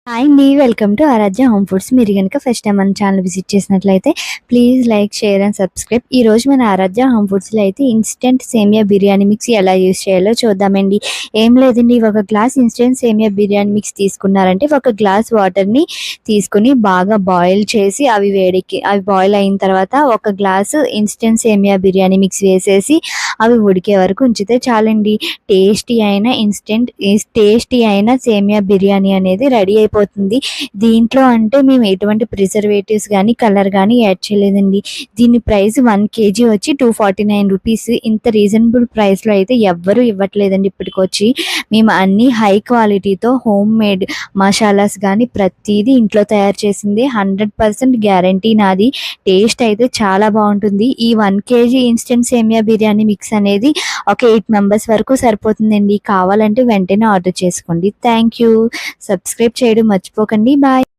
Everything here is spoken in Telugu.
హాయ్ అండి. Welcome to Aaradhya home foods. మీరు గనుక ఫస్ట్ టైం మన ఛానల్ విజిట్ చేసినట్లయితే please like, share and subscribe. ఈరోజు మన ఆరాధ్య హోమ్ ఫుడ్స్లో అయితే ఇన్స్టెంట్ సేమియా బిర్యానీ మిక్స్ ఎలా యూస్ చేయాలో చూద్దామండి. ఏం లేదండి, ఒక గ్లాస్ ఇన్స్టెంట్ సేమియా బిర్యానీ మిక్స్ తీసుకున్నారంటే ఒక గ్లాస్ వాటర్ని తీసుకుని బాగా బాయిల్ చేసి అవి బాయిల్ అయిన తర్వాత ఒక గ్లాసు ఇన్స్టెంట్ సేమియా బిర్యానీ మిక్స్ వేసేసి అవి ఉడికే వరకు ఉంచితే చాలండి. టేస్టీ అయిన సేమియా బిర్యానీ అనేది రెడీ అయిపోతుంది. దీంట్లో అంటే మేము ఎటువంటి ప్రిజర్వేటివ్స్ కానీ కలర్ కానీ యాడ్ చేయలేదండి. దీని ప్రైస్ 1 kg వచ్చి 249 రూపీస్. ఇంత రీజనబుల్ ప్రైస్లో అయితే ఎవ్వరూ ఇవ్వట్లేదండి ఇప్పటికొచ్చి. మేము అన్ని హై క్వాలిటీతో హోమ్ మేడ్ మసాలాస్ కానీ ప్రతిదీ ఇంట్లో తయారు చేసింది. 100% గ్యారంటీ నాది. టేస్ట్ అయితే చాలా బాగుంటుంది. ఈ 1 kg ఇన్స్టెంట్ సేమియా బిర్యానీ మిక్స్ అనేది ఒక 8 మెంబర్స్ వరకు సరిపోతుందండి. కావాలంటే వెంటనే ఆర్డర్ చేసుకోండి. Thank you. సబ్స్క్రైబ్ చేయడం మర్చిపోకండి. బాయ్.